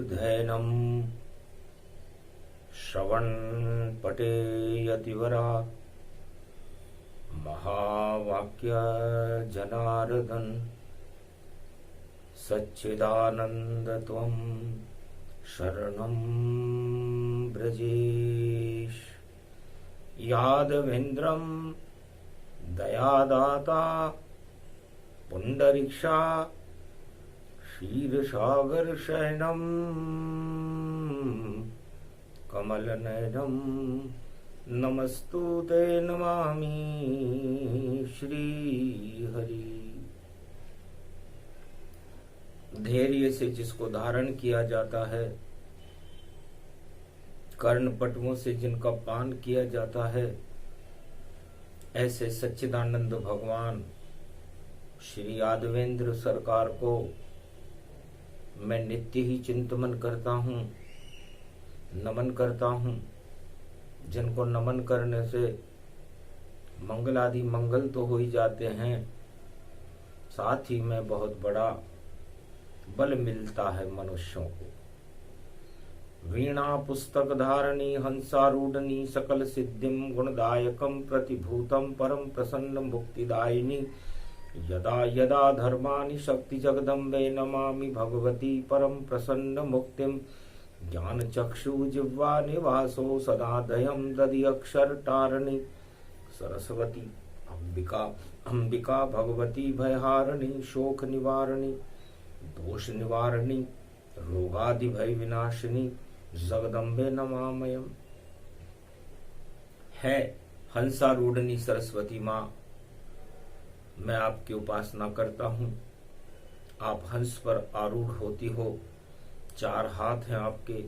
धैनम श्रवण पठेयतिवरा महावाक्य जनार्दन सच्चिदानंद त्वं शरणं ब्रजेश। यादवेन्द्रं दयादाता पुंडरीक्षा क्षीरसागर शयनम कमलनयनम नमस्तुते नमामि श्री हरि। धैर्य से जिसको धारण किया जाता है, कर्ण पटुओं से जिनका पान किया जाता है, ऐसे सच्चिदानंद भगवान श्री यादवेंद्र सरकार को मैं नित्य ही चिंतन करता हूँ, नमन करता हूँ। जिनको नमन करने से मंगल आदि मंगल तो हो ही जाते हैं, साथ ही में बहुत बड़ा बल मिलता है मनुष्यों को। वीणा पुस्तक धारणी हंसारूढ़नी सकल सिद्धिम गुणदायकम प्रतिभूतम परम प्रसन्न मुक्तिदायिनी यदा यदा धर्मानि शक्ति जगदम्बे नमामि भगवती परम प्रसन्न मुक्तिम ज्ञान चक्षु जिह्वा निवासो सदा दयम दधि अक्षर तारणी सरस्वती अंबिका अंबिका भगवती भयहारिणी शोक निवारणी दोष निवारणी रोगादि भय विनाशिनी जगदम्बे नमामयम। है हंसारूढ़नी सरस्वती माँ, मैं आपकी उपासना करता हूँ। आप हंस पर आरूढ़ होती हो, चार हाथ हैं आपके,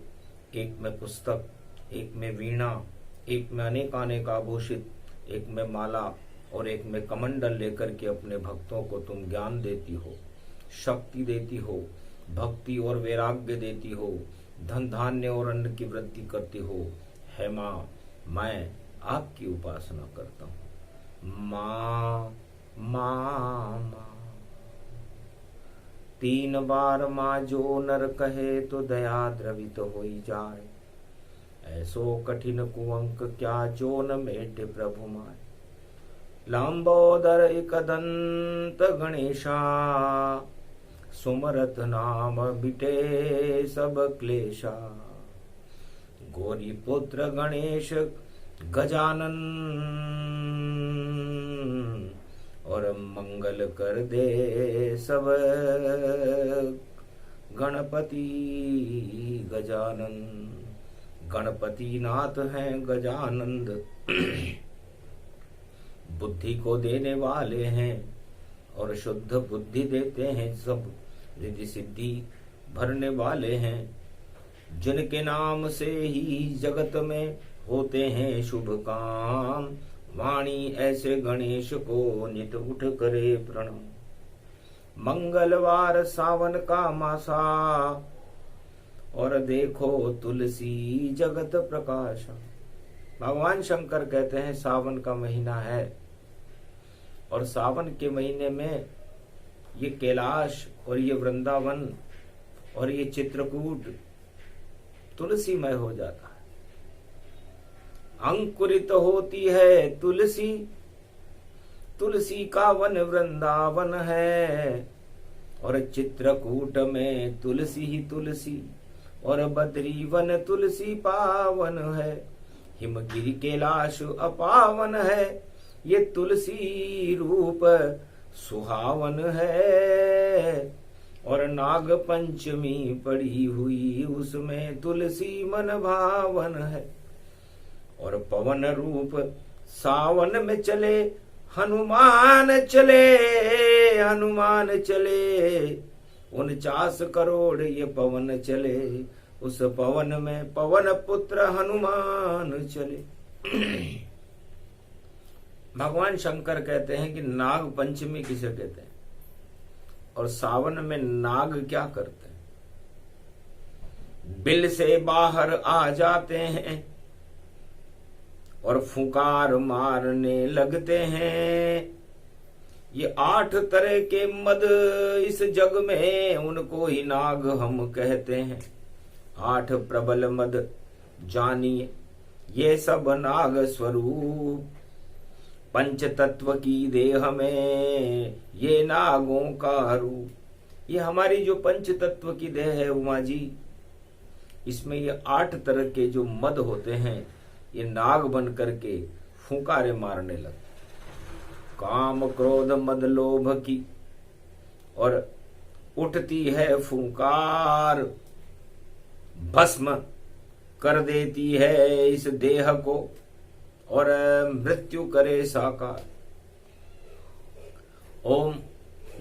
एक में पुस्तक, एक में वीणा, एक में अनेक आभूषित, एक में माला और एक में कमंडल लेकर के अपने भक्तों को तुम ज्ञान देती हो, शक्ति देती हो, भक्ति और वैराग्य देती हो, धन धान्य और अन्न की वृद्धि करती हो। है माँ, मैं आपकी उपासना करता हूँ। माँ माँ माँ, तीन बार माँ जो नर कहे तो दया द्रवित तो हो जाए। ऐसो कठिन कुअंक क्या जो न मेटे प्रभु माय। लांबोदर एक दंत गणेशा सुमरत नाम बिटे सब क्लेशा। गौरी पुत्र गणेश गजानन और मंगल कर दे सब गणपति गजानन। गणपति नाथ हैं गजानंद, बुद्धि को देने वाले हैं और शुद्ध बुद्धि देते हैं, सब रिद्धि सिद्धि भरने वाले हैं। जिनके नाम से ही जगत में होते हैं शुभ काम, वाणी ऐसे गणेश को नित उठ करे प्रणाम। मंगलवार सावन का मासा और देखो तुलसी जगत प्रकाशा। भगवान शंकर कहते हैं सावन का महीना है और सावन के महीने में ये कैलाश और ये वृंदावन और ये चित्रकूट तुलसीमय हो जाता है। अंकुरित होती है तुलसी, तुलसी का वन वृंदावन है। और चित्रकूट में तुलसी ही तुलसी और बद्री वन तुलसी पावन है। हिमगिरी कैलाश अपावन है, ये तुलसी रूप सुहावन है। और नाग पंचमी पड़ी हुई उसमें तुलसी मन भावन है। और पवन रूप सावन में चले हनुमान चले, हनुमान चले 49 करोड़ ये पवन चले। उस पवन में पवन पुत्र हनुमान चले। भगवान शंकर कहते हैं कि नाग पंचमी किसे कहते हैं और सावन में नाग क्या करते हैं। बिल से बाहर आ जाते हैं और फुकार मारने लगते हैं। ये 8 तरह के मद इस जग में, उनको ही नाग हम कहते हैं। 8 प्रबल मद जानिए, ये सब नाग स्वरूप। पंच तत्व की देह में ये नागों का रूप। ये हमारी जो पंच तत्व की देह है उमा जी, इसमें ये 8 तरह के जो मद होते हैं, ये नाग बन करके फुंकारे मारने लगते। काम क्रोध मद लोभ की और उठती है फुंकार, भस्म कर देती है इस देह को और मृत्यु करे साकार। ओम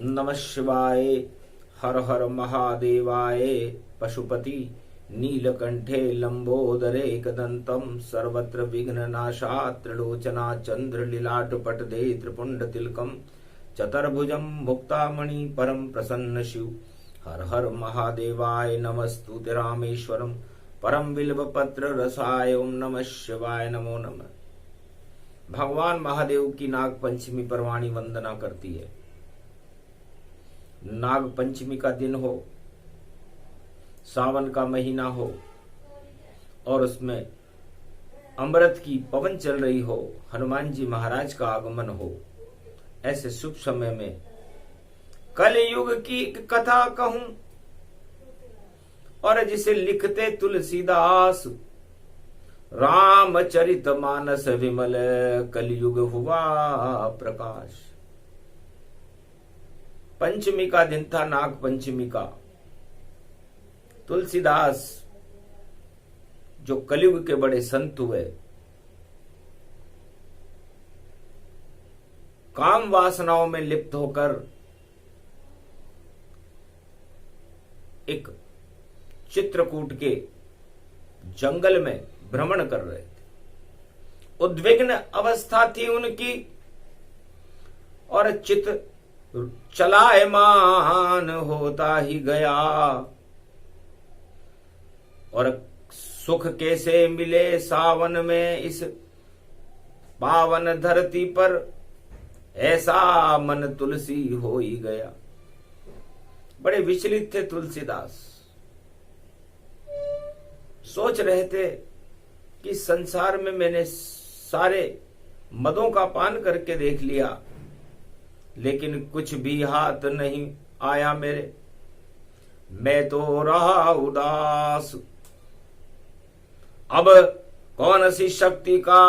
नमः शिवाय, हर हर महादेवाय। पशुपति नीलकंठे लंबोदरे एकदंतम सर्वत्र विघ्ननाशात् त्रिलोचना चंद्र लीलाट पटदे त्रिपुंड तिलकम चतुर्भुजम मुक्तामणि परम प्रसन्न शिव। हर हर महादेवाय नमस्तुते रामेश्वरम परम बिल्व पत्र रसाय। ओम नमः शिवाय, नमो नमः। भगवान महादेव की नाग पंचमी पर वाणी वंदना करती है। नाग पंचमी का दिन हो, सावन का महीना हो और उसमें अमृत की पवन चल रही हो, हनुमान जी महाराज का आगमन हो, ऐसे शुभ समय में कलयुग की कथा कहूं और जिसे लिखते तुलसीदास, रामचरित मानस विमल कलयुग हुआ प्रकाश। पंचमी का दिन था, नाग पंचमी का। तुलसीदास जो कलयुग के बड़े संत हुए, काम वासनाओं में लिप्त होकर एक चित्रकूट के जंगल में भ्रमण कर रहे थे। उद्विग्न अवस्था थी उनकी और चित्त चलायमान होता ही गया। और सुख कैसे मिले सावन में इस पावन धरती पर, ऐसा मन तुलसी हो ही गया। बड़े विचलित थे तुलसीदास। सोच रहे थे कि संसार में मैंने सारे मदों का पान करके देख लिया, लेकिन कुछ भी हाथ नहीं आया मेरे। मैं तो रहा उदास। अब कौन सी शक्ति का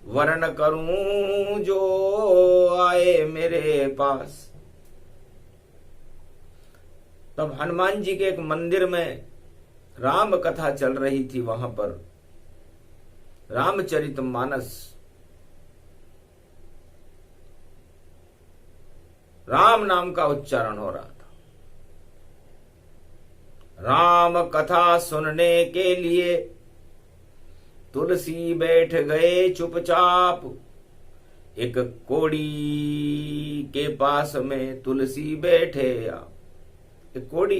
वर्ण करूं जो आए मेरे पास। तब हनुमान जी के एक मंदिर में राम कथा चल रही थी। वहां पर रामचरित मानस, राम नाम का उच्चारण हो रहा था। राम कथा सुनने के लिए तुलसी बैठ गए चुपचाप। एक कोड़ी के पास में तुलसी बैठे। एक कोड़ी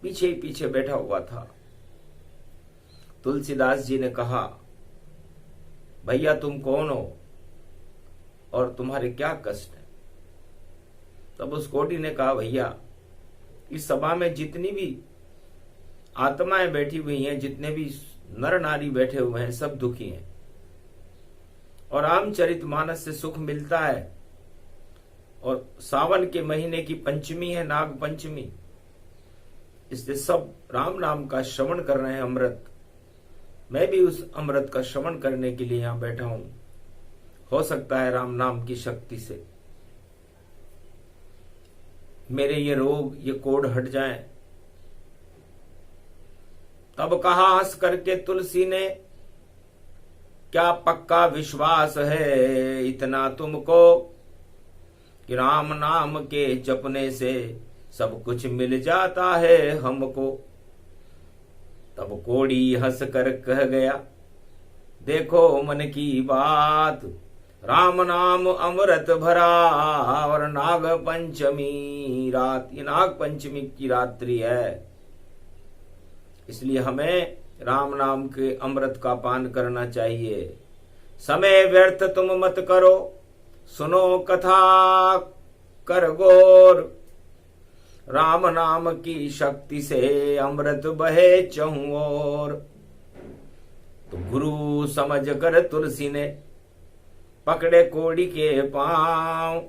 पीछे ही पीछे बैठा हुआ था। तुलसीदास जी ने कहा, भैया तुम कौन हो और तुम्हारे क्या कष्ट है। तब उस कोड़ी ने कहा, भैया इस सभा में जितनी भी आत्माएं बैठी हुई हैं, जितने भी नर नारी बैठे हुए हैं, सब दुखी हैं और रामचरितमानस से सुख मिलता है। और सावन के महीने की पंचमी है, नाग पंचमी, इसलिए सब राम नाम का श्रवण कर रहे हैं। अमृत, मैं भी उस अमृत का श्रवण करने के लिए यहां बैठा हूं। हो सकता है राम नाम की शक्ति से मेरे ये रोग, ये कोढ़ हट जाएं। तब कहा हंस करके तुलसी ने, क्या पक्का विश्वास है इतना तुमको कि राम नाम के जपने से सब कुछ मिल जाता है हमको। तब कोड़ी हंस कर कह गया, देखो मन की बात, राम नाम अमृत भरा और नाग पंचमी रात। ये नाग पंचमी की रात्रि है, इसलिए हमें राम नाम के अमृत का पान करना चाहिए। समय व्यर्थ तुम मत करो, सुनो कथा कर गौर। राम नाम की शक्ति से अमृत बहे चहुं ओर। तो गुरु समझ कर तुलसी ने पकड़े कोड़ी के पांव।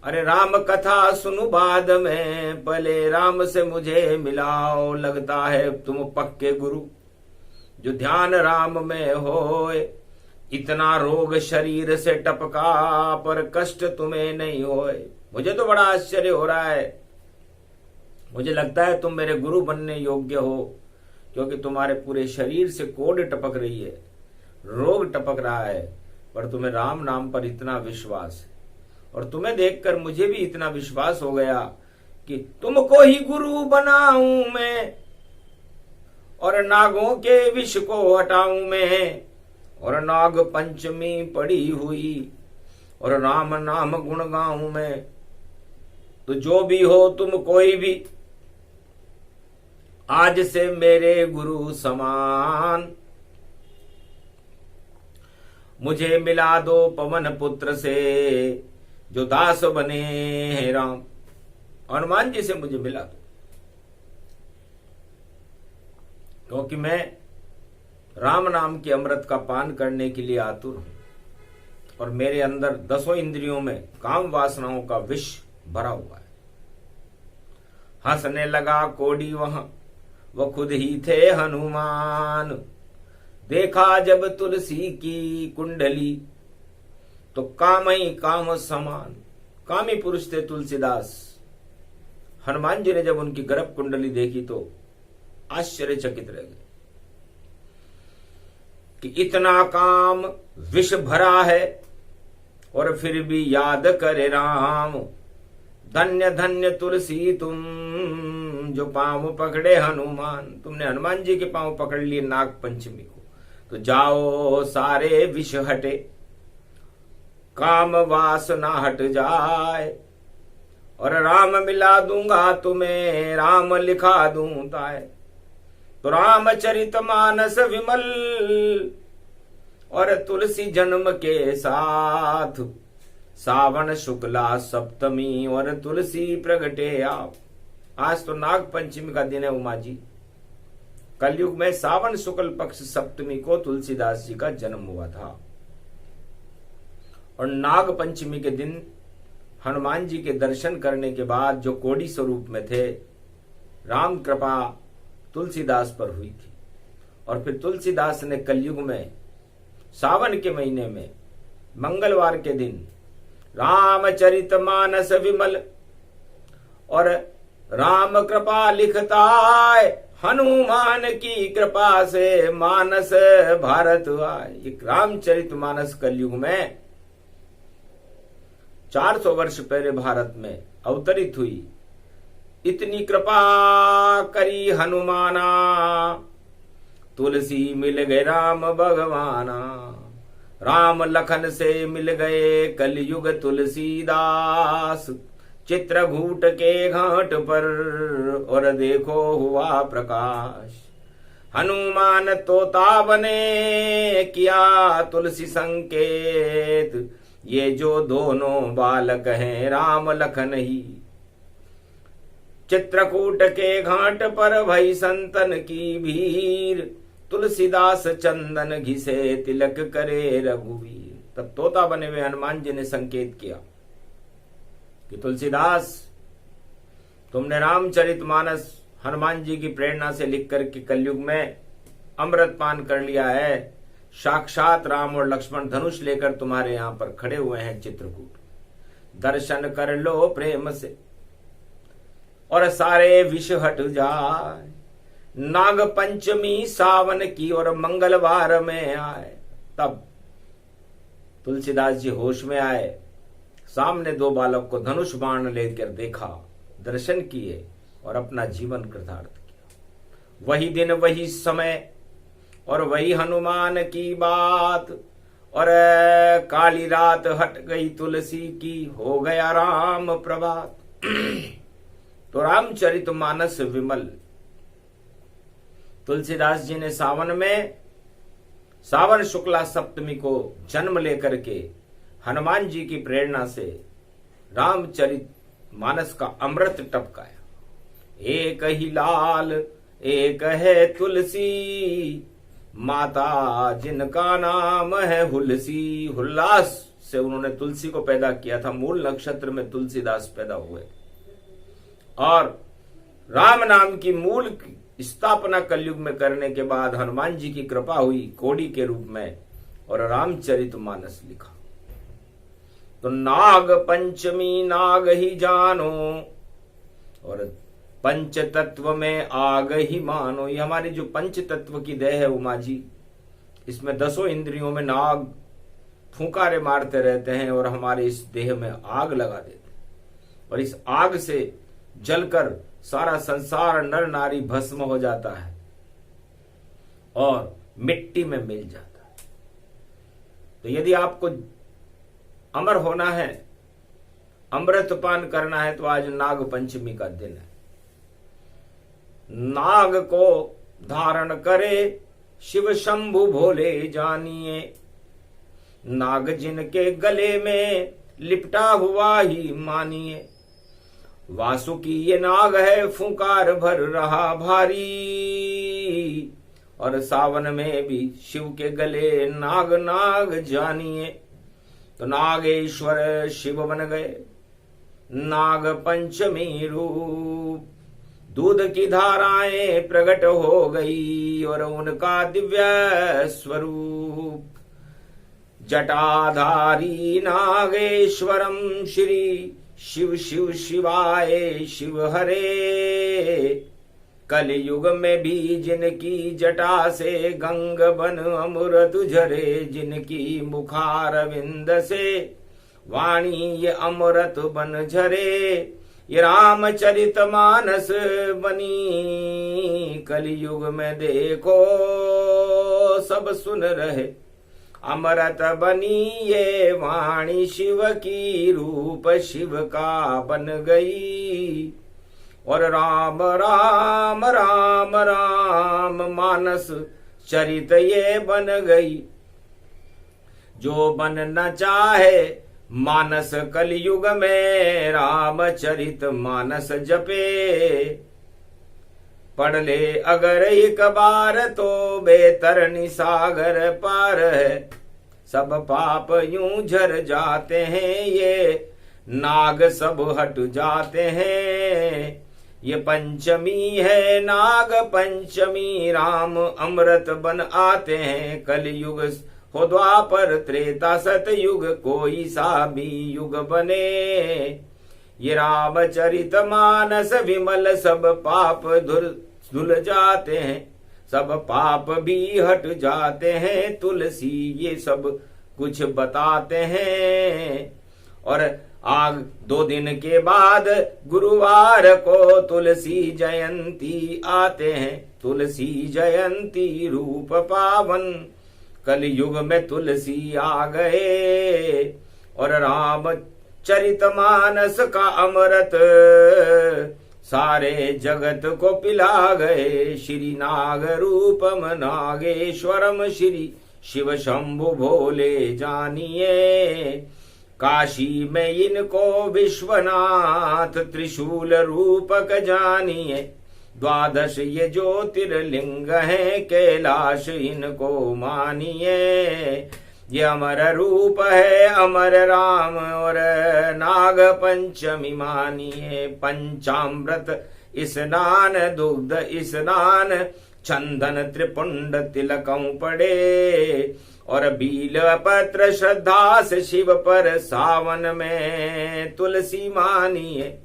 अरे राम कथा सुनु बाद में, पहले राम से मुझे मिलाओ। लगता है तुम पक्के गुरु जो ध्यान राम में होए। इतना रोग शरीर से टपका पर कष्ट तुम्हें नहीं होए। मुझे तो बड़ा आश्चर्य हो रहा है, मुझे लगता है तुम मेरे गुरु बनने योग्य हो, क्योंकि तुम्हारे पूरे शरीर से कोढ़ टपक रही है, रोग टपक रहा है, पर तुम्हें राम नाम पर इतना विश्वास है। और तुम्हें देखकर मुझे भी इतना विश्वास हो गया कि तुमको ही गुरु बनाऊं मैं, और नागों के विष को हटाऊं मैं। और नाग पंचमी पड़ी हुई और राम नाम गुण गाऊं मैं। तो जो भी हो तुम कोई भी, आज से मेरे गुरु समान। मुझे मिला दो पवन पुत्र से जो दास बने हैं राम। हनुमान जी से मुझे मिला दो, क्योंकि मैं राम नाम के अमृत का पान करने के लिए आतुर हूं, और मेरे अंदर 10 इंद्रियों में काम वासनाओं का विष भरा हुआ है। हंसने लगा कोड़ी वहां, वो खुद ही थे हनुमान। देखा जब तुलसी की कुंडली, तो काम ही काम समान। कामी पुरुष थे तुलसीदास। हनुमान जी ने जब उनकी गर्भ कुंडली देखी तो आश्चर्यचकित रह गए कि इतना काम विष भरा है, और फिर भी याद करे राम। धन्य धन्य तुलसी तुम जो पांव पकड़े हनुमान। तुमने हनुमान जी के पांव पकड़ लिए नाग पंचमी को, तो जाओ सारे विष हटे, काम वासना हट जाए। और राम मिला दूंगा तुम्हें, राम लिखा दूं ताए। तो रामचरित मानस विमल, और तुलसी जन्म के साथ सावन शुक्ला सप्तमी, और तुलसी प्रगटे आप। आज तो नाग पंचमी का दिन है उमा जी। कलयुग में सावन शुक्ल पक्ष सप्तमी को तुलसीदास जी का जन्म हुआ था, और नाग पंचमी के दिन हनुमान जी के दर्शन करने के बाद जो कोढ़ी स्वरूप में थे, राम कृपा तुलसीदास पर हुई थी। और फिर तुलसीदास ने कलयुग में सावन के महीने में मंगलवार के दिन रामचरित मानस विमल, और राम कृपा लिखता है, हनुमान की कृपा से मानस भारत आए। एक रामचरित मानस कलयुग में 400 वर्ष पहले भारत में अवतरित हुई। इतनी कृपा करी हनुमाना, तुलसी मिल गए राम भगवाना। राम लखन से मिल गए कलयुग तुलसीदास। चित्रकूट के घाट पर और देखो हुआ प्रकाश। हनुमान तोता बने किया तुलसी संकेत। ये जो दोनों बालक हैं राम लखन ही। चित्रकूट के घाट पर भई संतन की भीड़। तुलसीदास चंदन घिसे तिलक करे रघुवीर। तब तोता बने हुए हनुमान जी ने संकेत किया कि तुलसीदास, तुमने रामचरितमानस हनुमान जी की प्रेरणा से लिख करके कलयुग में अमृत पान कर लिया है। साक्षात राम और लक्ष्मण धनुष लेकर तुम्हारे यहां पर खड़े हुए हैं चित्रकूट। दर्शन कर लो प्रेम से और सारे विष हट जाए। नाग पंचमी सावन की और मंगलवार में आए। तब तुलसीदास जी होश में आए। सामने दो बालक को धनुष बाण लेकर देखा, दर्शन किए और अपना जीवन कृतार्थ किया। वही दिन वही समय और वही हनुमान की बात। और काली रात हट गई तुलसी की, हो गया राम प्रभात। तो रामचरित मानस विमल तुलसीदास जी ने सावन शुक्ला सप्तमी को जन्म लेकर के हनुमान जी की प्रेरणा से रामचरित मानस का अमृत टपकाया। एक ही लाल एक है तुलसी, माता जिनका नाम है हुलसी। हुल्लास से उन्होंने तुलसी को पैदा किया था। मूल नक्षत्र में तुलसीदास पैदा हुए और राम नाम की मूल स्थापना कलयुग में करने के बाद हनुमान जी की कृपा हुई कोड़ी के रूप में और रामचरितमानस लिखा। तो नाग पंचमी नाग ही जानो और पंच तत्व में आग ही मानो। ये हमारी जो पंच तत्व की देह है उमा जी, इसमें 10 इंद्रियों में नाग फुंकारे मारते रहते हैं और हमारे इस देह में आग लगा देते हैं और इस आग से जलकर सारा संसार नर नारी भस्म हो जाता है और मिट्टी में मिल जाता है। तो यदि आपको अमर होना है, अमृतपान करना है, तो आज नाग पंचमी का दिन है। नाग को धारण करे शिव शंभु भोले जानिए, नाग जिनके गले में लिपटा हुआ ही मानिए। वासुकी ये नाग है फुंकार भर रहा भारी, और सावन में भी शिव के गले नाग नाग जानिए। तो नागेश्वर शिव बन गए नाग पंचमी रूप, दूध की धाराएं प्रकट हो गई और उनका दिव्य स्वरूप। जटाधारी नागेश्वरम श्री शिव शिव शिवाय शिव हरे। कलयुग में भी जिनकी जटा से गंग बन अमृत झरे, जिनकी मुखारविंद से वाणी ये अमृत बन झरे। ये रामचरितमानस बनी कलयुग में देखो सब सुन रहे। अमृत बनी ये वाणी शिव की, रूप शिव का बन गई। और राम राम राम राम मानस चरित ये बन गई। जो बनना चाहे मानस कलयुग में, रामचरित मानस जपे। पढ़ ले अगर एक बार तो बेतरनी सागर पार है। सब पाप यूं झर जाते हैं, ये नाग सब हट जाते हैं। ये पंचमी है नाग पंचमी, राम अमृत बन आते हैं। कलयुग हो द्वापर त्रेता सतयुग, कोई सा भी युग बने। ये रामचरित मानस विमल, सब पाप धुल जाते हैं। सब पाप भी हट जाते हैं, तुलसी ये सब कुछ बताते हैं। और आग 2 दिन के बाद गुरुवार को तुलसी जयंती आते हैं। तुलसी जयंती रूप पावन, कलयुग में तुलसी आ गए। और रामचरितमानस का अमृत सारे जगत को पिला गए। श्री नाग रूपम नागेश्वरम श्री शिव शंभु भोले जानिए। काशी में इनको विश्वनाथ त्रिशूल रूपक जानिए। 12 ये ज्योतिर्लिंग है, कैलाश इनको मानिए। ये अमर रूप है अमर राम, और नाग पंचमी मानिए। पंचामृत स्नान दुग्ध स्नान, चंदन त्रिपुंड तिलकं पड़े। और बील पत्र श्रद्धा से शिव पर, सावन में तुलसी मानिए।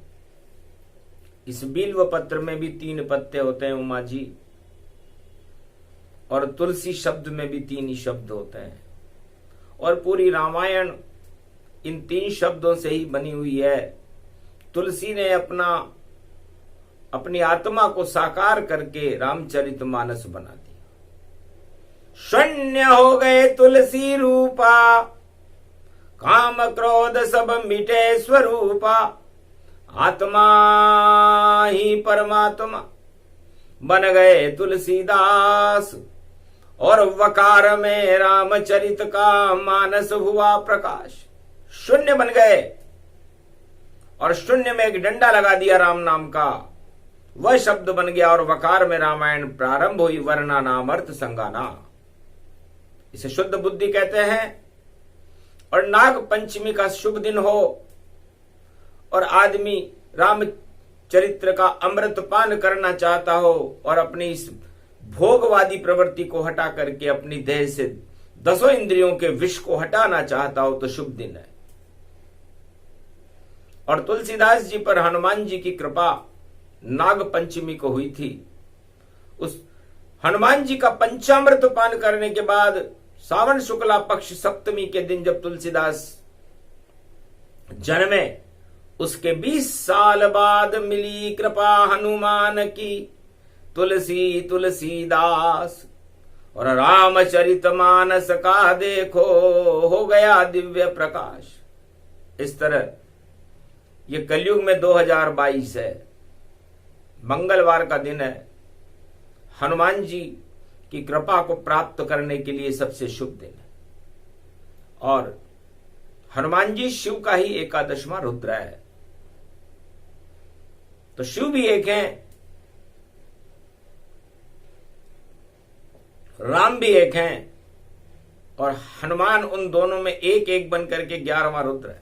इस बिल्व पत्र में भी 3 पत्ते होते हैं उमा जी, और तुलसी शब्द में भी 3 ही शब्द होते हैं। और पूरी रामायण इन 3 शब्दों से ही बनी हुई है। तुलसी ने अपनी आत्मा को साकार करके रामचरितमानस बना दिया। शून्य हो गए तुलसी रूपा, काम क्रोध सब मिटे स्वरूपा। आत्मा ही परमात्मा बन गए तुलसीदास, और वकार में रामचरित का मानस हुआ प्रकाश। शून्य बन गए और शून्य में एक डंडा लगा दिया राम नाम का, वह शब्द बन गया और वकार में रामायण प्रारंभ हुई, वरना नाम अर्थ संगाना। इसे शुद्ध बुद्धि कहते हैं। और नाग पंचमी का शुभ दिन हो और आदमी राम चरित्र का अमृत पान करना चाहता हो और अपनी इस भोगवादी प्रवृत्ति को हटा करके अपनी देह से 10 इंद्रियों के विष को हटाना चाहता हो तो शुभ दिन है। और तुलसीदास जी पर हनुमान जी की कृपा नाग पंचमी को हुई थी। उस हनुमान जी का पंचामृत पान करने के बाद सावन शुक्ला पक्ष सप्तमी के दिन जब तुलसीदास जन्मे, उसके 20 साल बाद मिली कृपा हनुमान की, तुलसीदास और रामचरितमानस का देखो हो गया दिव्य प्रकाश। इस तरह ये कलयुग में 2022 है, मंगलवार का दिन है। हनुमान जी की कृपा को प्राप्त करने के लिए सबसे शुभ दिन है। और हनुमान जी शिव का ही एकादशवां रुद्र है, तो शिव भी एक हैं, राम भी एक हैं, और हनुमान उन दोनों में एक एक बन करके 11वां रुद्र है।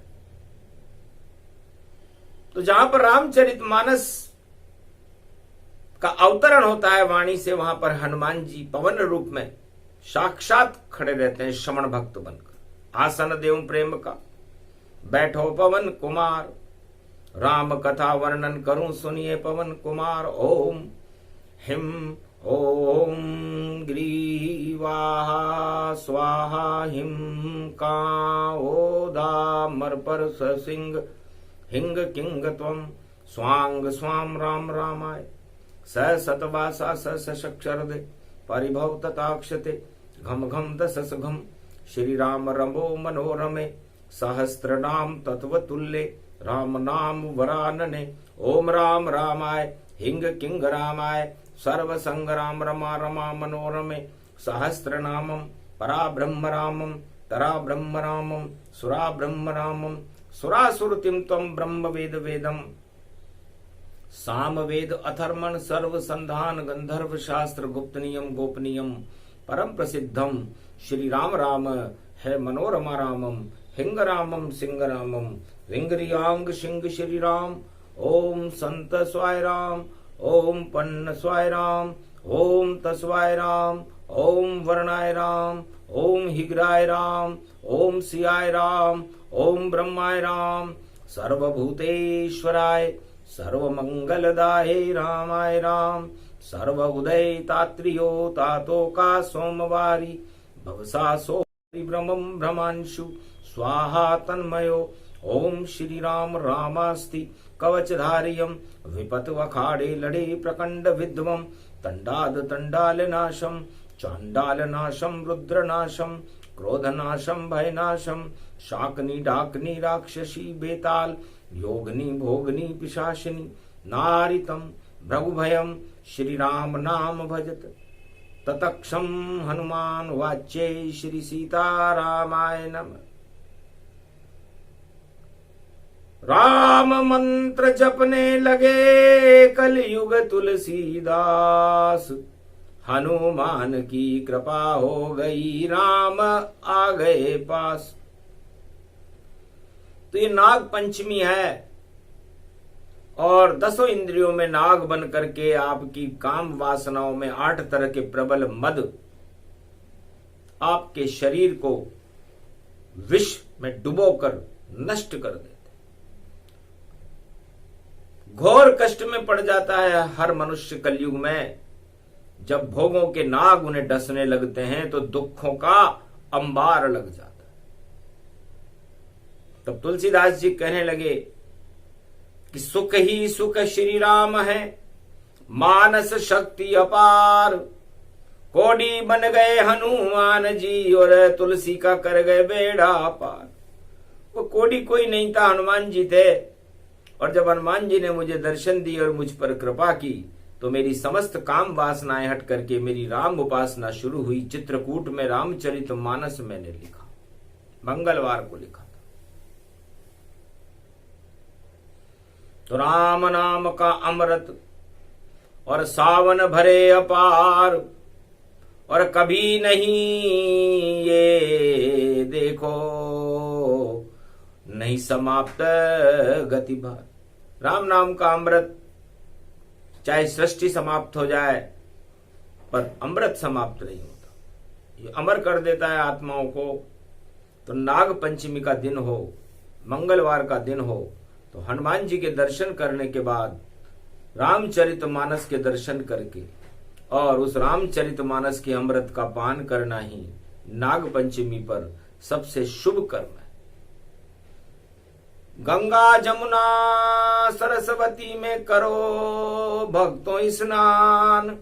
तो जहां पर रामचरितमानस का अवतरण होता है वाणी से, वहां पर हनुमान जी पवन रूप में साक्षात खड़े रहते हैं, श्रवण भक्त बनकर। आसन देव प्रेम का बैठो पवन कुमार, राम कथा वर्णन करूं सुनिए पवन कुमार। ओम हिम ओम ग्रीवाहा स्वाहा हिम का ओदामर पर सिंह हिंग किंग त्वम स्वांग स्वाम राम रामाय स सतवासा सक्षरदे परिभव तथाक्षते घम घम दशस घम श्री राम रमो मनोरमे सहस्त्र नाम तत्वतुल्ये राम नाम वरानने। ओम राम रामाय हिंग किंग रामाय सर्व संग राम रमा रमा मनोरमे सहस्त्र नामम परा ब्रह्म रामम तरा ब्रह्म रामम सुरा ब्रह्म रामम सुरासुरतिम तम ब्रह्म वेद वेदम साम वेद अथर्मण सर्व संधान गंधर्व शास्त्र गुप्त नियम गोपनीयम परम प्रसिद्धम श्री राम राम है मनोरमा रामम हिंग रामम सिंह रामम विंगरियांग सिंह श्री राम। ओम संत स्वाय राम ओम पन्न स्वाय राम ओम तस्वाय राम ओम वर्णाय राम ओम हिग्राय राम ओम सियाय राम ओम ब्रह्माय राम सर्वभूतेश्वराय सर्वमंगलदाय रामाय राम सर्व उदय तात्रियो तातो का सोमवारी भवसा सो भ्रमम भ्रमांशु स्वाहा तन्मयो। ओम श्री राम रामास्ति कवचधारियम विपत वखाड़े लड़े प्रकंड विद्वम तंडाद तंडाल नाशम चांडाल नाशम रुद्र नाशम क्रोध नाशम भय नाशम शाकनी डाकनी राक्षसी बेताल योगनी भोगनी पिशाचिनी नारितम भृगुभयम श्री राम नाम भजत ततक्षम हनुमान वाच्य श्री सीतारामाय नमः। राम मंत्र जपने लगे कलयुग तुलसीदास हनुमान की कृपा हो गई राम आ गए पास। तो ये नाग पंचमी है और 10 इंद्रियों में नाग बन करके आपकी काम वासनाओं में 8 तरह के प्रबल मद आपके शरीर को विष में डुबोकर नष्ट कर देते। घोर कष्ट में पड़ जाता है हर मनुष्य कलयुग में। जब भोगों के नाग उन्हें डसने लगते हैं तो दुखों का अंबार लग जाता है। तब तुलसीदास जी कहने लगे कि सुख ही सुख श्री राम है मानस शक्ति अपार कोडी बन गए हनुमान जी और तुलसी का कर गए बेड़ा पार। वो कोडी कोई नहीं था, हनुमान जी थे। और जब हनुमान जी ने मुझे दर्शन दी और मुझ पर कृपा की तो मेरी समस्त काम वासनाएं हट करके मेरी राम उपासना शुरू हुई। चित्रकूट में रामचरितमानस मैंने लिखा, मंगलवार को लिखा था। तो राम नाम का अमृत और सावन भरे अपार, और कभी नहीं ये देखो नहीं समाप्त गति भार। राम नाम का अमृत चाहे सृष्टि समाप्त हो जाए पर अमृत समाप्त नहीं होता, ये अमर कर देता है आत्माओं को। तो नाग पंचमी का दिन हो, मंगलवार का दिन हो, तो हनुमान जी के दर्शन करने के बाद रामचरितमानस के दर्शन करके और उस रामचरितमानस के अमृत का पान करना ही नाग पंचमी पर सबसे शुभ कर्म है। गंगा जमुना सरस्वती में करो भक्तों स्नान,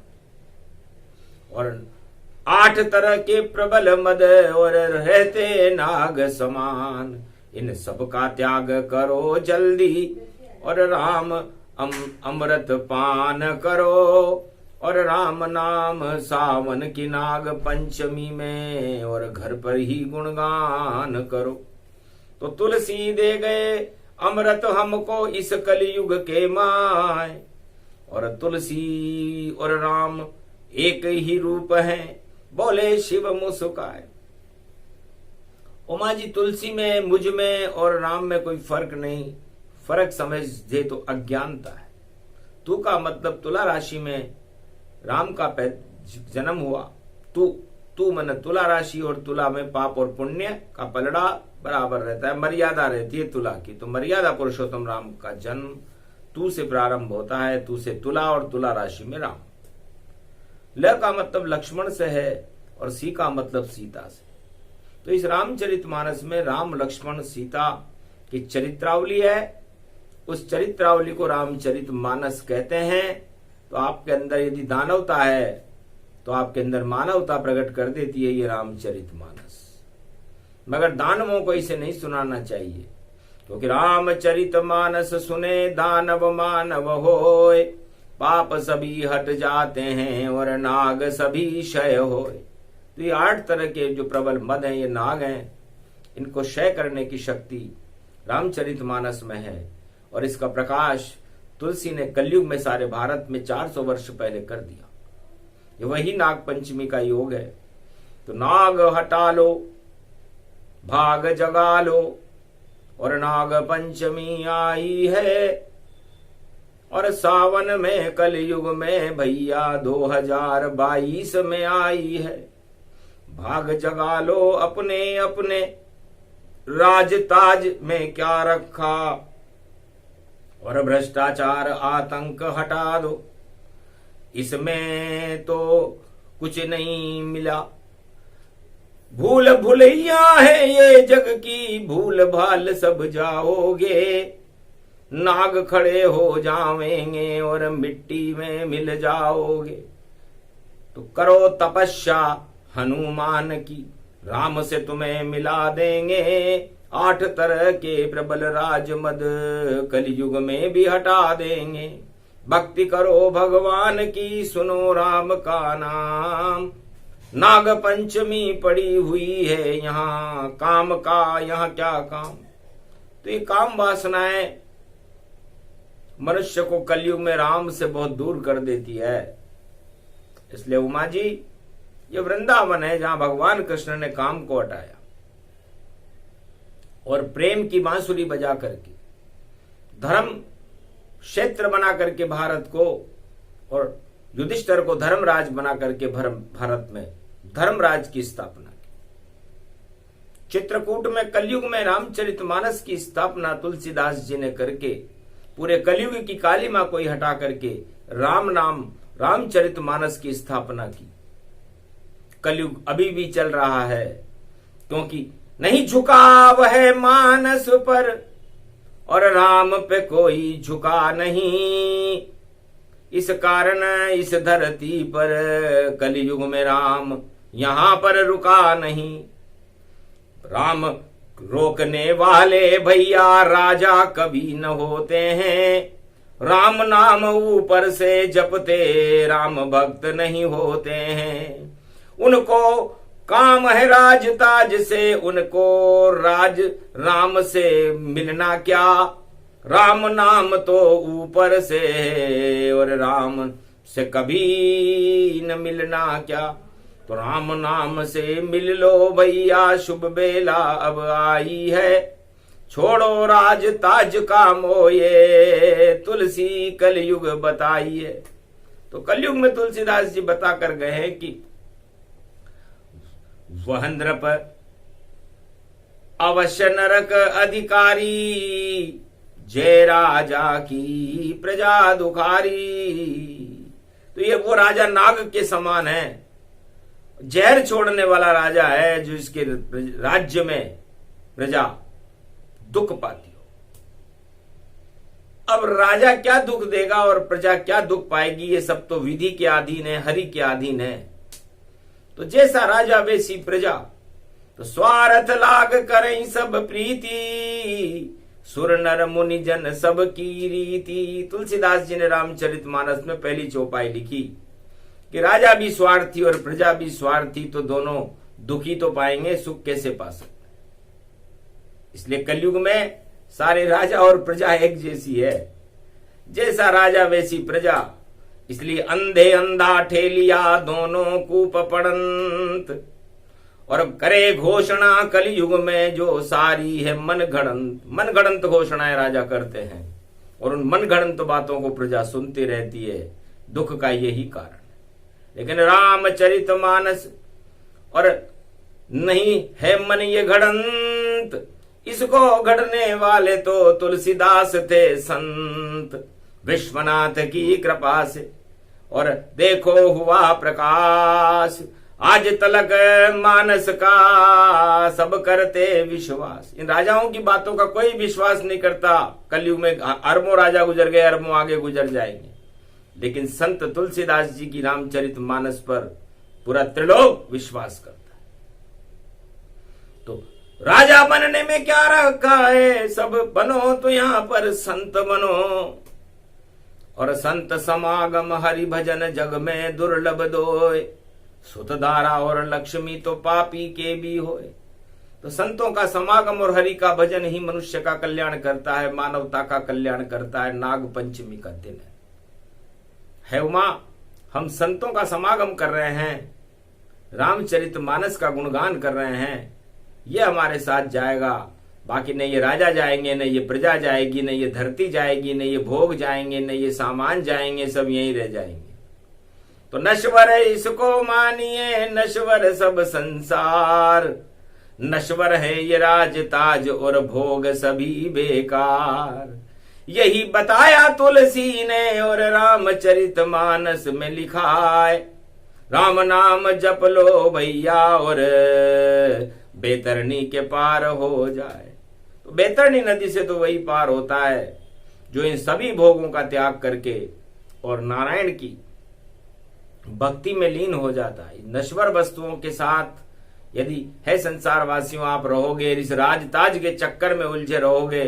और 8 तरह के प्रबल मद और रहते नाग समान, इन सब का त्याग करो जल्दी और राम अमृत पान करो, और राम नाम सावन की नाग पंचमी में और घर पर ही गुणगान करो। तो तुलसी दे गए अमृत हमको इस कलयुग के माय, और तुलसी और राम एक ही रूप है, बोले शिव मुस्काए। उमा जी, तुलसी में, मुझ में और राम में कोई फर्क नहीं, फर्क समझे तो अज्ञानता है। तू का मतलब तुला राशि में राम का जन्म हुआ, तू मन तुला राशि, और तुला में पाप और पुण्य का पलड़ा बराबर रहता है, मर्यादा रहती है तुला की। तो मर्यादा पुरुषोत्तम राम का जन्म तू से प्रारंभ होता है, तू से तुला और तुला राशि में राम। ल का मतलब लक्ष्मण से है और सी का मतलब सीता से। तो इस रामचरितमानस में राम लक्ष्मण सीता की चरित्रावली है, उस चरित्रावली को रामचरितमानस कहते हैं। तो आपके अंदर यदि दानवता है तो आपके अंदर मानवता प्रकट कर देती है ये रामचरितमानस। मगर दानवों को इसे नहीं सुनाना चाहिए, क्योंकि रामचरितमानस सुने दानव मानव होए, पाप सभी हट जाते हैं और नाग सभी क्षय होए। तो ये 8 तरह के जो प्रबल मद हैं, ये नाग हैं, इनको क्षय करने की शक्ति रामचरितमानस में है। और इसका प्रकाश तुलसी ने कलयुग में सारे भारत में 400 वर्ष पहले कर दिया। ये वही नाग पंचमी का योग है। तो नाग हटा लो, भाग जगा लो, और नाग पंचमी आई है, और सावन में कलयुग में भैया 2022 में आई है। भाग जगा लो, अपने अपने राज ताज में क्या रखा, और भ्रष्टाचार आतंक हटा दो, इसमें तो कुछ नहीं मिला। भूल भुलैया है ये जग की, भूल भाल सब जाओगे, नाग खड़े हो जावेंगे और मिट्टी में मिल जाओगे। तो करो तपस्या हनुमान की, राम से तुम्हें मिला देंगे। 8 तरह के प्रबल राजमद कलयुग में भी हटा देंगे। भक्ति करो भगवान की, सुनो राम का नाम। नाग पंचमी पड़ी हुई है यहाँ, काम का यहाँ क्या काम। तो ये काम वासनाएं मनुष्य को कलयुग में राम से बहुत दूर कर देती है। इसलिए उमा जी, ये वृंदावन है जहां भगवान कृष्ण ने काम को हटाया और प्रेम की बांसुरी बजा करके धर्म क्षेत्र बना करके भारत को, और युधिष्ठिर को धर्मराज बना करके भारत में धर्मराज की स्थापना की। चित्रकूट में कलयुग में रामचरितमानस की स्थापना तुलसीदास जी ने करके पूरे कलयुग की काली मां को ही हटा करके राम नाम रामचरितमानस की स्थापना की। कलयुग अभी भी चल रहा है, क्योंकि नहीं झुकाव है मानस पर और राम पे कोई झुका नहीं। इस कारण इस धरती पर कलयुग में राम यहां पर रुका नहीं। राम रोकने वाले भैया राजा कभी न होते हैं, राम नाम ऊपर से जपते राम भक्त नहीं होते हैं। उनको काम है राज ताज से, उनको राज राम से मिलना क्या। राम नाम तो ऊपर से और राम से कभी न मिलना क्या। तो राम नाम से मिल लो भैया, शुभ बेला अब आई है। छोड़ो राज ताज का मोये, तुलसी कलयुग बताइए। तो कलयुग में तुलसीदास जी बता कर गए हैं कि वह नृप अवश्य नरक अधिकारी, जय राजा की प्रजा दुखारी। तो ये वो राजा नाग के समान है, जहर छोड़ने वाला राजा है, जो इसके राज्य में प्रजा दुख पाती हो। अब राजा क्या दुख देगा और प्रजा क्या दुख पाएगी, ये सब तो विधि के अधीन है, हरि के अधीन है। तो जैसा राजा वैसी प्रजा। तो स्वार्थ लाग करें सब प्रीति, सुर नर मुनि जन सब की रीति। तुलसीदास जी ने रामचरितमानस में पहली चौपाई लिखी कि राजा भी स्वार्थी और प्रजा भी स्वार्थी, तो दोनों दुखी तो पाएंगे, सुख कैसे पा सकते। इसलिए कलयुग में सारे राजा और प्रजा एक जैसी है, जैसा राजा वैसी प्रजा। इसलिए अंधे अंधा ठेलिया दोनों कूप पड़ंत, और करे घोषणा कलयुग में जो सारी है मन गढ़ंत। मन गढ़ंत घोषणाएं राजा करते हैं और उन मन गढ़ंत बातों को प्रजा सुनती रहती है, दुख का यही कारण है। लेकिन रामचरितमानस और नहीं है मन ये गढ़ंत, इसको गढ़ने वाले तो तुलसीदास थे संत। विश्वनाथ की कृपा से और देखो हुआ प्रकाश, आज तलक मानस का सब करते विश्वास। इन राजाओं की बातों का कोई विश्वास नहीं करता। कलयुग में अरबों राजा गुजर गए, अरबों आगे गुजर जाएंगे, लेकिन संत तुलसीदास जी की रामचरितमानस पर पूरा त्रिलोक विश्वास करता है। तो राजा बनने में क्या रखा है, सब बनो तो यहां पर संत बनो। और संत समागम हरि भजन जग में दुर्लभ दोय, सुतधारा और लक्ष्मी तो पापी के भी होए। तो संतों का समागम और हरि का भजन ही मनुष्य का कल्याण करता है, मानवता का कल्याण करता है। नाग पंचमी का दिन है उमा, हम संतों का समागम कर रहे हैं, रामचरितमानस का गुणगान कर रहे हैं, ये हमारे साथ जाएगा। बाकी नहीं ये राजा जाएंगे, नहीं ये प्रजा जाएगी, नहीं ये धरती जाएगी, नहीं ये भोग जाएंगे, नहीं ये सामान जाएंगे, सब यहीं रह जाएंगे। तो नश्वर इसको मानिए, नश्वर सब संसार, नश्वर है ये राज ताज और भोग सभी बेकार। यही बताया तुलसी ने और रामचरितमानस में लिखा है। राम नाम जप लो भैया और बैतरणी के पार हो जाए। तो बैतरणी नदी से तो वही पार होता है जो इन सभी भोगों का त्याग करके और नारायण की भक्ति में लीन हो जाता है। नश्वर वस्तुओं के साथ यदि है संसार वासियों आप रहोगे, इस राज ताज के चक्कर में उलझे रहोगे,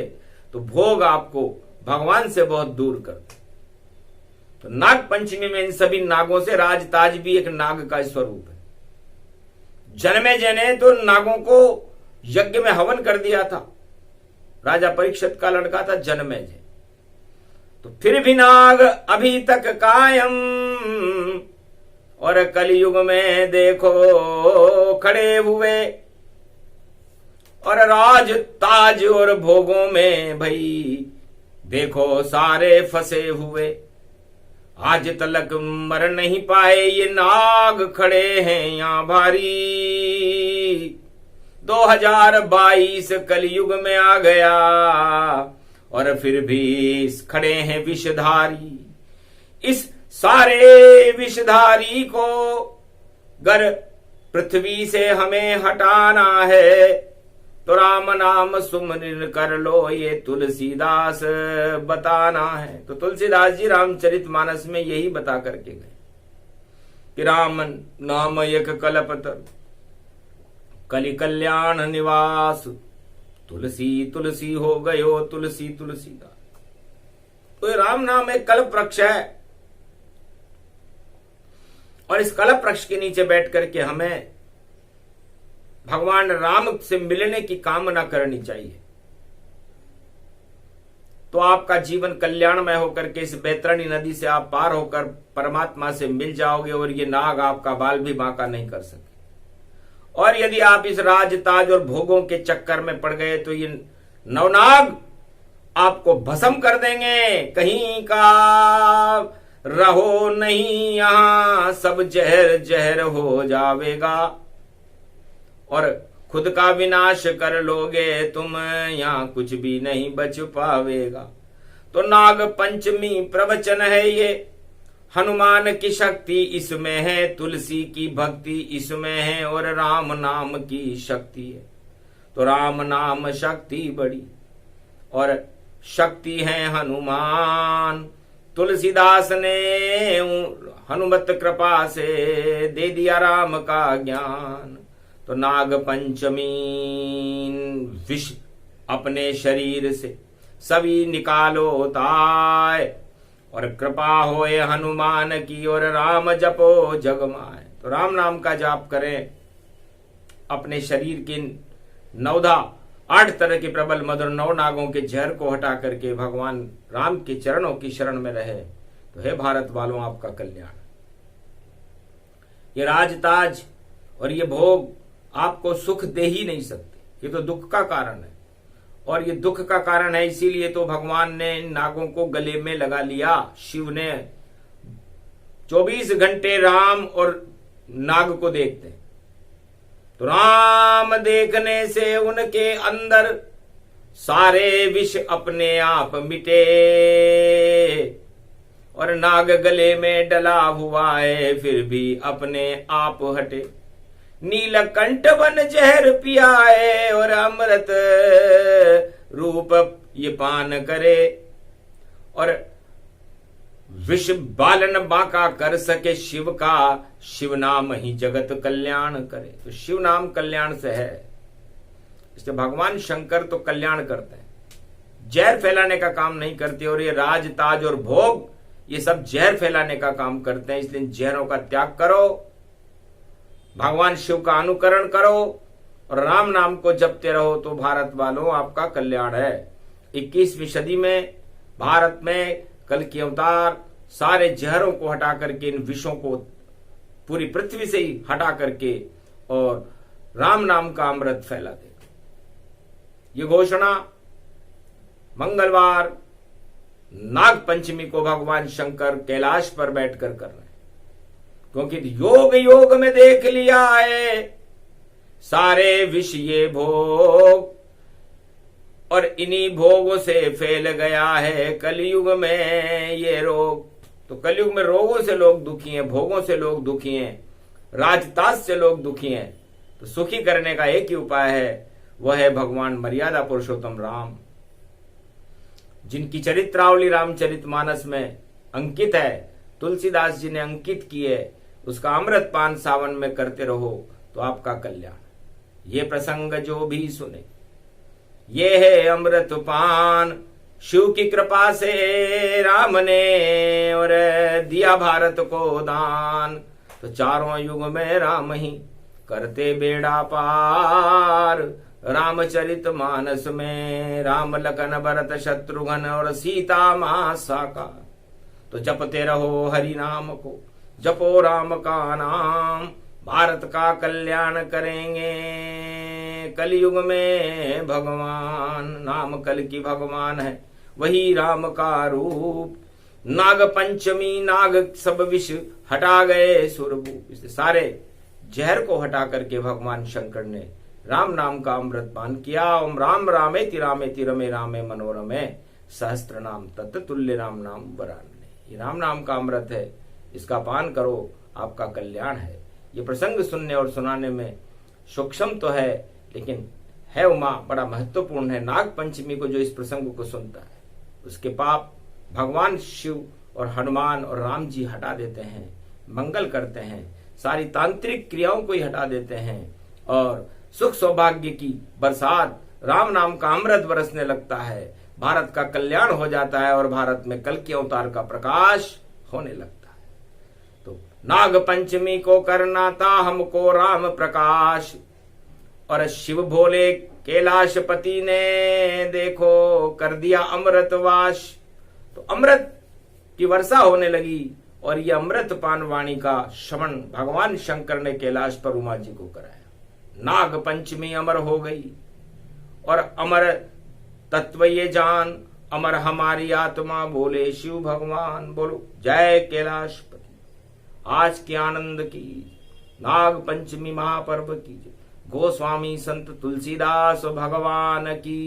तो भोग आपको भगवान से बहुत दूर करते। तो नाग पंचमी में इन सभी नागों से राज ताज भी एक नाग का स्वरूप है। जन्मेजय ने तो नागों को यज्ञ में हवन कर दिया था, राजा परीक्षित का लड़का था जन्मेजय। तो फिर भी नाग अभी तक कायम, और कलयुग में देखो खड़े हुए, और राज ताज और भोगों में भाई देखो सारे फंसे हुए। आज तलक मर नहीं पाए ये नाग खड़े हैं यहां भारी। 2022 कलयुग में आ गया और फिर भी खड़े हैं विषधारी। इस सारे विषधारी को गर पृथ्वी से हमें हटाना है, तो राम नाम सुमरिन कर लो ये तुलसीदास बताना है। तो तुलसीदास जी रामचरितमानस में यही बता करके गए कि राम नाम एक कल्पतर कलि कल्याण निवास, तुलसी तुलसी हो गयो तुलसी तुलसीदास। तो ये राम नाम एक कल्प वृक्ष है, और इस कल्प वृक्ष के नीचे बैठ करके हमें भगवान राम से मिलने की कामना करनी चाहिए। तो आपका जीवन कल्याणमय होकर के इस बैतरणी नदी से आप पार होकर परमात्मा से मिल जाओगे और ये नाग आपका बाल भी बांका नहीं कर सके। और यदि आप इस राज ताज और भोगों के चक्कर में पड़ गए तो ये नवनाग आपको भस्म कर देंगे। कहीं का रहो नहीं यहां, सब जहर जहर हो जावेगा और खुद का विनाश कर लोगे तुम, यहां कुछ भी नहीं बच पावेगा। तो नाग पंचमी प्रवचन है ये, हनुमान की शक्ति इसमें है, तुलसी की भक्ति इसमें है और राम नाम की शक्ति है। तो राम नाम शक्ति बड़ी और शक्ति है हनुमान। तुलसीदास ने हनुमत कृपा से दे दिया राम का ज्ञान। तो नाग पंचमी विष अपने शरीर से सभी निकालो ताय और कृपा होए हनुमान की और राम जपो जगमाए। तो राम नाम का जाप करें, अपने शरीर के 8 तरह के प्रबल मधुर 9 नागों के जहर को हटा करके भगवान राम के चरणों की शरण में रहे। तो हे भारत वालों, आपका कल्याण। ये राजताज और ये भोग आपको सुख दे ही नहीं सकते, ये तो दुख का कारण है। और ये दुख का कारण है, इसीलिए तो भगवान ने नागों को गले में लगा लिया। शिव ने 24 घंटे राम और नाग को देखते हैं। तो राम देखने से उनके अंदर सारे विष अपने आप मिटे और नाग गले में डला हुआ है फिर भी अपने आप हटे। नीलकंठ बन जहर पियाए और अमृत रूप ये पान करे और विष बालन बांका कर सके शिव का, शिव नाम ही जगत कल्याण करे। तो शिव नाम कल्याण से है, इसलिए भगवान शंकर तो कल्याण करते हैं, जहर फैलाने का काम नहीं करते। और ये राज ताज और भोग ये सब जहर फैलाने का काम करते हैं। इसलिए जहरों का त्याग करो, भगवान शिव का अनुकरण करो और राम नाम को जपते रहो। तो भारत वालों, आपका कल्याण है। 21वीं सदी में भारत में कल की अवतार सारे जहरों को हटा करके, इन विषों को पूरी पृथ्वी से ही हटा करके और राम नाम का अमृत फैला देगा। ये घोषणा मंगलवार नाग पंचमी को भगवान शंकर कैलाश पर बैठकर कर रहे हैं, क्योंकि योग योग में देख लिया है सारे विष ये भोग और इन्हीं भोगों से फैल गया है कलयुग में ये रोग। तो कलयुग में रोगों से लोग दुखी हैं, भोगों से लोग दुखी हैं, राजताज से लोग दुखी हैं। तो सुखी करने का एक ही उपाय है, वह है भगवान मर्यादा पुरुषोत्तम राम, जिनकी चरित्रावली रामचरितमानस में अंकित है, तुलसीदास जी ने अंकित की है। उसका अमृत पान सावन में करते रहो तो आपका कल्याण। ये प्रसंग जो भी सुने, ये है अमृत पान, शिव की कृपा से राम ने और दिया भारत को दान। तो चारों युग में राम ही करते बेड़ा पार। रामचरित मानस में राम लखन भरत शत्रुघ्न और सीता मां साकार। तो जपते रहो हरि नाम को, जपो राम का नाम, भारत का कल्याण करेंगे कलयुग में भगवान। नाम कल की भगवान है, वही राम का रूप। नाग पंचमी नाग सब विष हटा गए सुरभूप। इससे सारे जहर को हटा करके भगवान शंकर ने राम नाम का अमृत पान किया। ओम राम रामेति रामेति रमे रामे मनोरमे, सहस्त्र नाम तत्तुल्य राम नाम वरान्ने। ये राम नाम का अमृत है, इसका पान करो, आपका कल्याण है। ये प्रसंग सुनने और सुनाने में सूक्ष्म तो है, लेकिन है उमा बड़ा महत्वपूर्ण है। नाग पंचमी को जो इस प्रसंग को सुनता है, उसके पाप भगवान शिव और हनुमान और राम जी हटा देते हैं, मंगल करते हैं, सारी तांत्रिक क्रियाओं को ही हटा देते हैं और सुख सौभाग्य की बरसात, राम नाम का अमृत बरसने लगता है। भारत का कल्याण हो जाता है और भारत में कल के अवतार का प्रकाश होने लगता है। तो नाग पंचमी को करना था हमको राम प्रकाश और शिव भोले कैलाशपति ने देखो कर दिया अमृतवास। तो अमृत की वर्षा होने लगी और ये अमृत पान वाणी का श्रवण भगवान शंकर ने कैलाश पर उमा जी को कराया। नाग पंचमी अमर हो गई और अमर तत्व ये जान, अमर हमारी आत्मा बोले शिव भगवान। बोलो जय कैलाशपति। आज के आनंद की नाग पंचमी महापर्व की गोस्वामी संत तुलसीदास भगवान की।